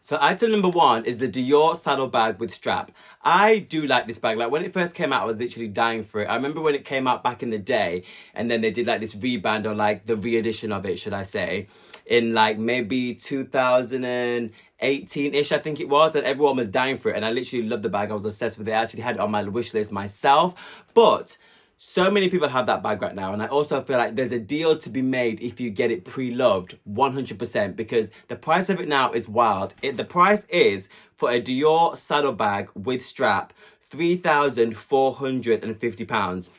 So item number one is the Dior saddle bag with strap. I do like this bag. Like when it first came out, I was literally dying for it. I remember when it came out back in the day, and then they did like this reband or like the re-edition of it, should I say, in like maybe 2018-ish, I think it was, and everyone was dying for it. And I literally loved the bag. I was obsessed with it. I actually had it on my wish list myself. But so many people have that bag right now, and I also feel like there's a deal to be made if you get it pre-loved 100%, because the price of it now is wild. The price is, for a Dior saddle bag with strap, £3,450.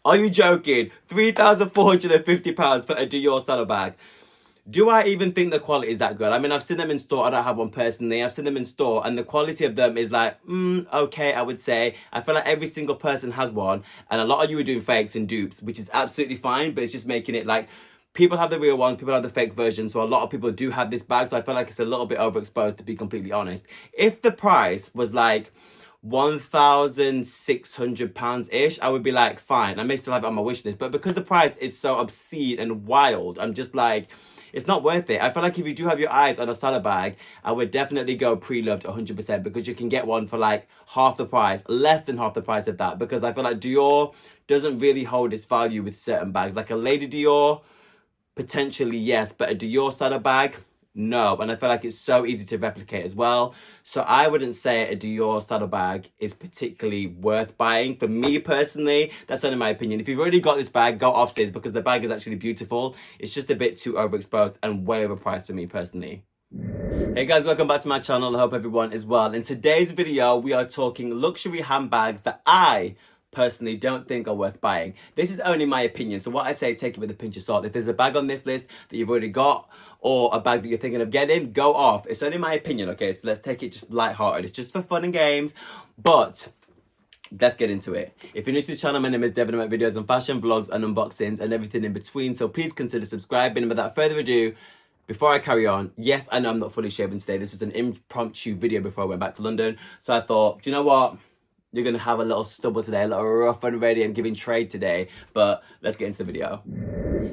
Are you joking? £3,450 for a Dior saddle bag. Do I even think the quality is that good? I mean, I've seen them in store. I don't have one personally. I've seen them in store, and the quality of them is like, okay, I would say. I feel like every single person has one, and a lot of you are doing fakes and dupes, which is absolutely fine, but it's just making it like, people have the real ones, people have the fake version, so a lot of people do have this bag, so I feel like it's a little bit overexposed, to be completely honest. If the price was like £1,600-ish, I would be like, fine, I may still have it on my wish list, but because the price is so obscene and wild, I'm just like, it's not worth it. I feel like if you do have your eyes on a saddle bag, I would definitely go pre-loved 100%, because you can get one for like half the price, less than half the price of that, because I feel like Dior doesn't really hold its value with certain bags. Like a Lady Dior, potentially yes, but a Dior saddle bag, no. And I feel like it's so easy to replicate as well. So I wouldn't say a Dior saddle bag is particularly worth buying. For me personally, that's only my opinion. If you've already got this bag, go off, sis, because the bag is actually beautiful. It's just a bit too overexposed and way overpriced for me personally. Hey guys, welcome back to my channel. I hope everyone is well. In today's video, we are talking luxury handbags that I personally don't think are worth buying. This is only my opinion, so what I say, take it with a pinch of salt. If there's a bag on this list that you've already got, or a bag that you're thinking of getting, go off. It's only my opinion, okay? So let's take it just lighthearted. It's just for fun and games, but let's get into it. If you're new to this channel, my name is Devin. I make videos on fashion, vlogs, and unboxings, and everything in between, so please consider subscribing. And without further ado, before I carry on, yes, I know I'm not fully shaven today. This was an impromptu video before I went back to London, so I thought, do you know what? You're going to have a little stubble today, a little rough and ready. I'm giving trade today, but let's get into the video.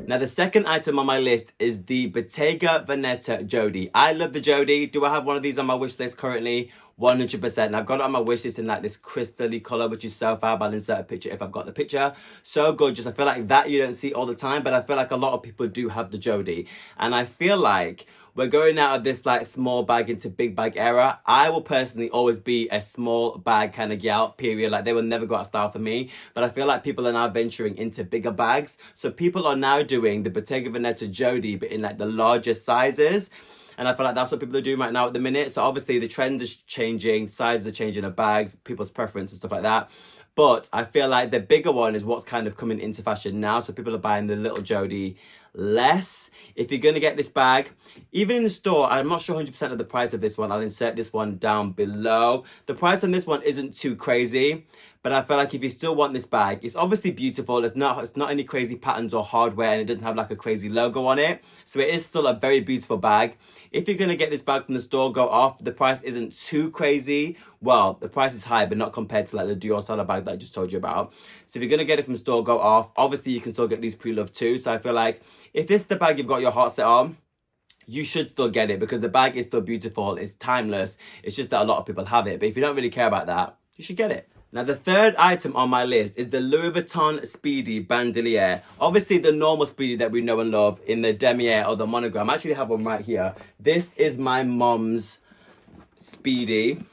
Now, the second item on my list is the Bottega Veneta Jodie. I love the Jodie. Do I have one of these on my wish list currently? 100%. And I've got it on my wish list in like this crystally color, which is so fab. I'll insert a picture if I've got the picture. So gorgeous. I feel like that you don't see all the time, but I feel like a lot of people do have the Jodie. And I feel like we're going out of this like small bag into big bag era. I will personally always be a small bag kind of gal, period. Like they will never go out of style for me. But I feel like people are now venturing into bigger bags. So people are now doing the Bottega Veneta Jodie, but in like the larger sizes. And I feel like that's what people are doing right now at the minute. So obviously the trend is changing, sizes are changing of bags, people's preference and stuff like that. But I feel like the bigger one is what's kind of coming into fashion now. So people are buying the little Jodie less. If you're going to get this bag, even in the store, I'm not sure 100% of the price of this one. I'll insert this one down below. The price on this one isn't too crazy, but I feel like if you still want this bag, it's obviously beautiful. It's not any crazy patterns or hardware, and it doesn't have like a crazy logo on it. So it is still a very beautiful bag. If you're going to get this bag from the store, go off. The price isn't too crazy. Well, the price is high, but not compared to like the Dior saddle bag that I just told you about. So if you're going to get it from the store, go off. Obviously, you can still get these pre-loved too. So I feel like if this is the bag you've got your heart set on, you should still get it, because the bag is still beautiful. It's timeless. It's just that a lot of people have it. But if you don't really care about that, you should get it. Now, the third item on my list is the Louis Vuitton Speedy Bandolier. Obviously, the normal Speedy that we know and love in the demier or the monogram. I actually have one right here. This is my mom's Speedy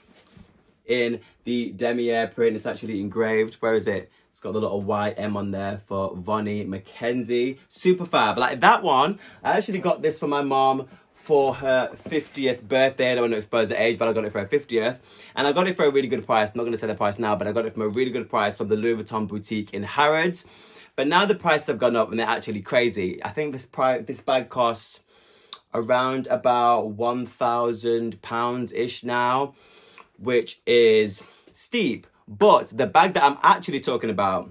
in the demier print. It's actually engraved. Where is it? It's got the little YM on there for Vonnie McKenzie. Super fab. Like that one, I actually got this for my mom for her 50th birthday. I don't want to expose the age, but I got it for her 50th. And I got it for a really good price. I'm not going to say the price now, but I got it from a really good price from the Louis Vuitton boutique in Harrods. But now the prices have gone up and they're actually crazy. I think this bag costs around about £1,000-ish now, which is steep. But the bag that I'm actually talking about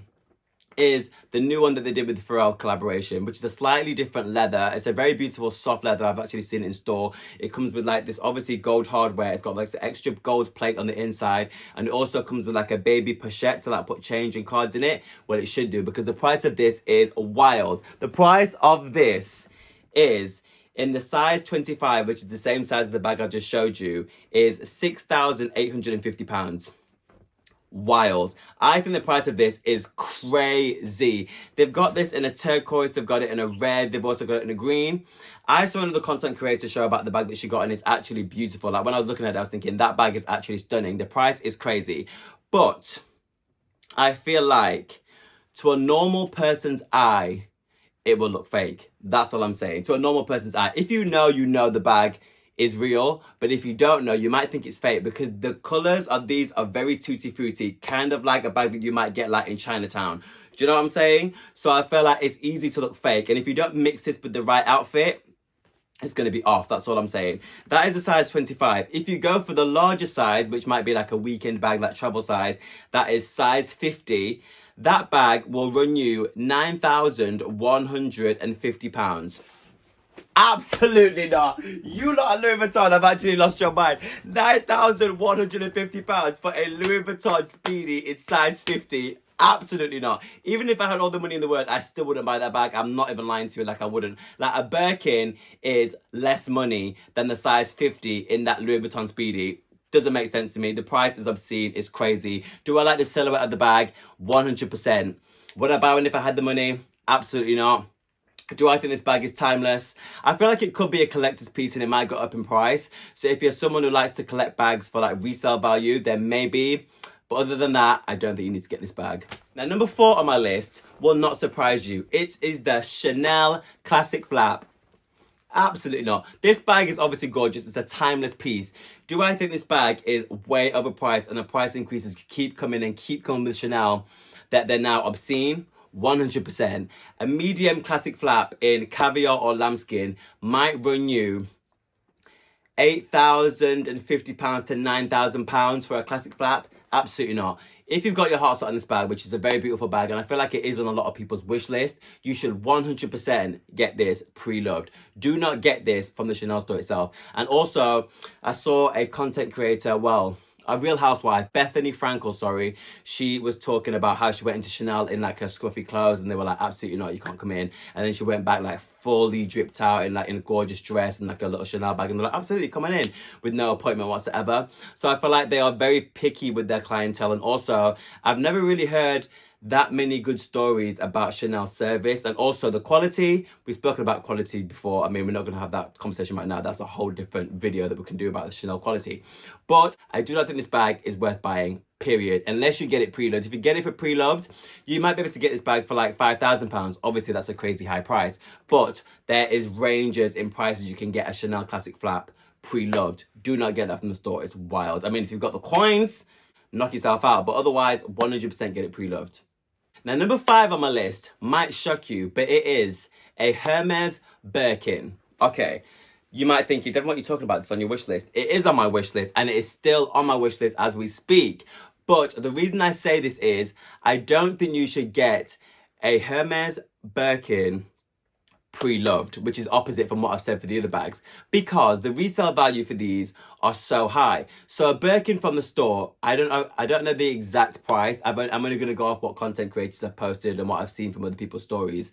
is the new one that they did with the Pharrell collaboration, which is a slightly different leather. It's a very beautiful soft leather. I've actually seen it in store. It comes with like this obviously gold hardware. It's got like some extra gold plate on the inside, and it also comes with like a baby pochette to like put change and cards in it. Well, it should do, because the price of this is wild. The price of this is in the size 25, which is the same size as the bag I just showed you, is £6,850. Wild. I think the price of this is crazy. They've got this in a turquoise, they've got it in a red, they've also got it in a green. I saw another content creator show about the bag that she got, and it's actually beautiful. Like, when I was looking at it, I was thinking that bag is actually stunning. The price is crazy. But I feel like to a normal person's eye, it will look fake. That's all I'm saying. To a normal person's eye. If you know the bag is real, but if you don't know, you might think it's fake, because the colors of these are very tutti frutti, kind of like a bag that you might get like in Chinatown. Do you know what I'm saying? So I feel like it's easy to look fake, and if you don't mix this with the right outfit, it's going to be off. That's all I'm saying. That is a size 25. If you go for the larger size, which might be like a weekend bag, like travel size, that is size 50. That bag will run you £9,150. Absolutely not. You lot at Louis Vuitton have actually lost your mind. £9,150 for a Louis Vuitton Speedy in size 50. Absolutely not. Even if I had all the money in the world, I still wouldn't buy that bag. I'm not even lying to you, like I wouldn't. Like, a Birkin is less money than the size 50 in that Louis Vuitton Speedy. Doesn't make sense to me. The price is obscene. It's crazy. Do I like the silhouette of the bag? 100%. Would I buy one if I had the money? Absolutely not. Do I think this bag is timeless? I feel like it could be a collector's piece and it might go up in price. So if you're someone who likes to collect bags for like resale value, then maybe. But other than that, I don't think you need to get this bag. Now, number 4 on my list will not surprise you. It is the Chanel Classic Flap. Absolutely not. This bag is obviously gorgeous. It's a timeless piece. Do I think this bag is way overpriced and the price increases keep coming with Chanel, that they're now obscene? 100%. A medium classic flap in caviar or lambskin might run you £8,050 to £9,000 for a classic flap. Absolutely not. If you've got your heart set on this bag, which is a very beautiful bag, and I feel like it is on a lot of people's wish list, you should 100% get this pre-loved. Do not get this from the Chanel store itself. And also, I saw a content creator, a Real Housewife, Bethany Frankel, sorry, she was talking about how she went into Chanel in like her scruffy clothes, and they were like, absolutely not, you can't come in. And then she went back like fully dripped out in a gorgeous dress and like a little Chanel bag, and they're like, absolutely, come on in, with no appointment whatsoever. So I feel like they are very picky with their clientele. And also, I've never really heard that many good stories about Chanel service, and also the quality. We've spoken about quality before. I mean, we're not going to have that conversation right now. That's a whole different video that we can do about the Chanel quality. But I do not think this bag is worth buying, period, unless you get it pre-loved. If you get it for pre-loved, you might be able to get this bag for like £5,000. Obviously, that's a crazy high price, but there is ranges in prices you can get a Chanel Classic Flap pre-loved. Do not get that from the store. It's wild. I mean, if you've got the coins, knock yourself out, but otherwise 100% get it pre-loved. Now, number 5 on my list might shock you, but it is a Hermes Birkin. Okay, you might think, Devin, what are you talking about? This on your wish list. It is on my wish list, and it is still on my wish list as we speak. But the reason I say this is, I don't think you should get a Hermes Birkin pre-loved, which is opposite from what I've said for the other bags, because the resale value for these are so high. So a Birkin from the store, I don't know the exact price. I'm only going to go off what content creators have posted and what I've seen from other people's stories.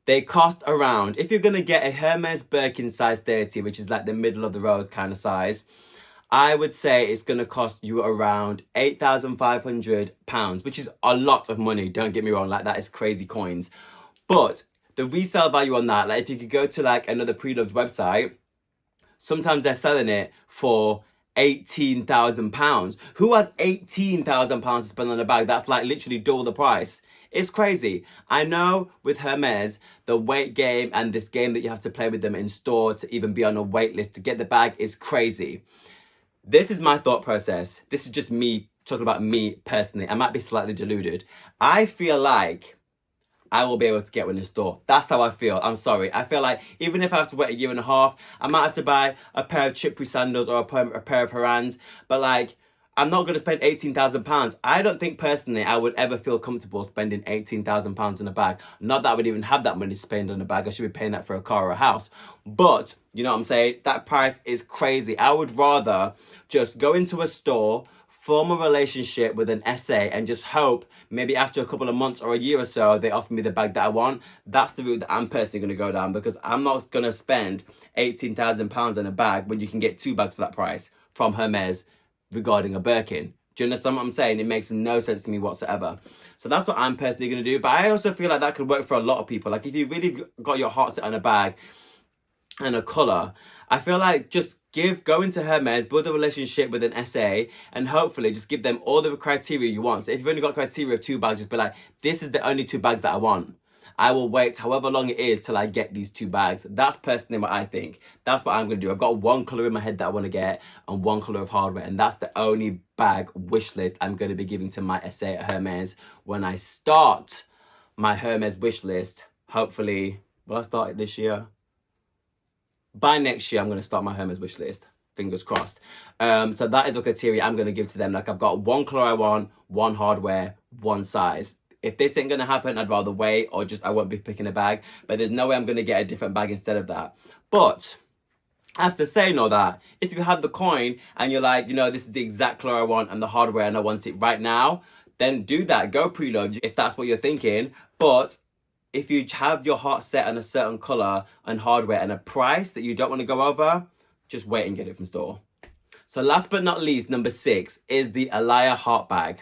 They cost around, if you're going to get a Hermes Birkin size 30, which is like the middle of the road kind of size, I would say it's going to cost you around £8,500, which is a lot of money. Don't get me wrong, like that is crazy coins. But the resale value on that, like if you could go to like another pre-loved website, sometimes they're selling it for £18,000. Who has £18,000 to spend on a bag? That's like literally double the price. It's crazy. I know with Hermes, the weight game and this game that you have to play with them in store to even be on a wait list to get the bag is crazy. This is my thought process. This is just me talking about me personally. I might be slightly deluded. I feel like I will be able to get one in store. That's how I feel. I'm sorry. I feel like even if I have to wait a year and a half, I might have to buy a pair of Chipri sandals or a pair of Harans. But like, I'm not going to spend £18,000. I don't think personally I would ever feel comfortable spending £18,000 on a bag. Not that I would even have that money to spend on a bag. I should be paying that for a car or a house. But, you know what I'm saying? That price is crazy. I would rather just go into a store, form a relationship with an SA and just hope maybe after a couple of months or a year or so they offer me the bag that I want. That's the route that I'm personally going to go down, because I'm not going to spend £18,000 on a bag when you can get 2 bags for that price from Hermes regarding a Birkin. Do you understand what I'm saying? It makes no sense to me whatsoever. So that's what I'm personally going to do. But I also feel like that could work for a lot of people. Like if you really got your heart set on a bag and a colour, I feel like just go into Hermes, build a relationship with an SA, and hopefully just give them all the criteria you want. So if you've only got criteria of 2 bags, just be like, this is the only 2 bags that I want. I will wait however long it is till I get these 2 bags. That's personally what I think. That's what I'm going to do. I've got 1 colour in my head that I want to get and 1 colour of hardware. And that's the only bag wish list I'm going to be giving to my SA at Hermes when I start my Hermes wish list. Hopefully, will I start it this year? By next year, I'm going to start my Hermes wish list. Fingers crossed. So that is the criteria I'm going to give to them. Like I've got 1 colour I want, 1 hardware, 1 size. If this ain't going to happen, I'd rather wait, or just I won't be picking a bag. But there's no way I'm going to get a different bag instead of that. But after saying all that, if you have the coin and you're like, you know, this is the exact colour I want and the hardware and I want it right now, then do that. Go preload if that's what you're thinking. But if you have your heart set on a certain colour and hardware and a price that you don't want to go over, just wait and get it from store. So last but not least, number 6 is the Alaya heart bag.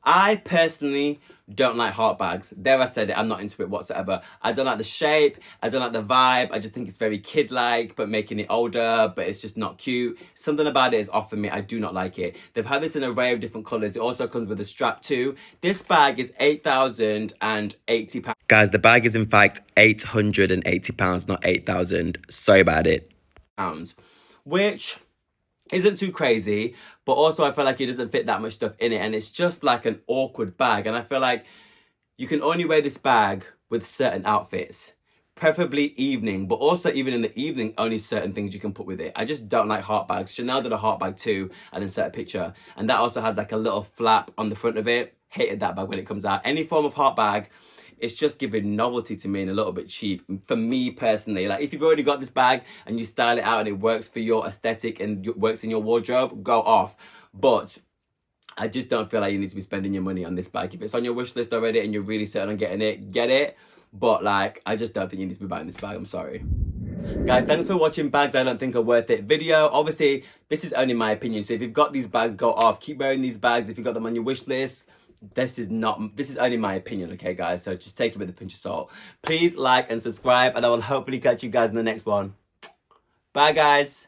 I personally don't like heart bags. There I said it, I'm not into it whatsoever. I don't like the shape, I don't like the vibe. I just think it's very kid-like, but making it older, but it's just not cute. Something about it is off for me. I do not like it. They've had this in an array of different colours. It also comes with a strap too. This bag is £8,080. Guys, the bag is in fact £880, not 8,000. Sorry about it. Pounds, which isn't too crazy, but also I feel like it doesn't fit that much stuff in it, and it's just like an awkward bag. And I feel like you can only wear this bag with certain outfits, preferably evening, but also even in the evening, only certain things you can put with it. I just don't like heart bags. Chanel did a heart bag too, and insert a picture, and that also has like a little flap on the front of it. Hated that bag when it comes out. Any form of heart bag, it's just giving novelty to me and a little bit cheap for me personally. Like if you've already got this bag and you style it out and it works for your aesthetic and works in your wardrobe, go off. But I just don't feel like you need to be spending your money on this bag. If it's on your wish list already and you're really certain on getting it, get it. But like, I just don't think you need to be buying this bag. I'm sorry. Guys, thanks for watching Bags I Don't Think Are Worth It video. Obviously, this is only my opinion. So if you've got these bags, go off. Keep wearing these bags if you've got them on your wish list. This is only my opinion, okay guys, so just take it with a pinch of salt. Please like and subscribe, and I will hopefully catch you guys in the next one. Bye guys.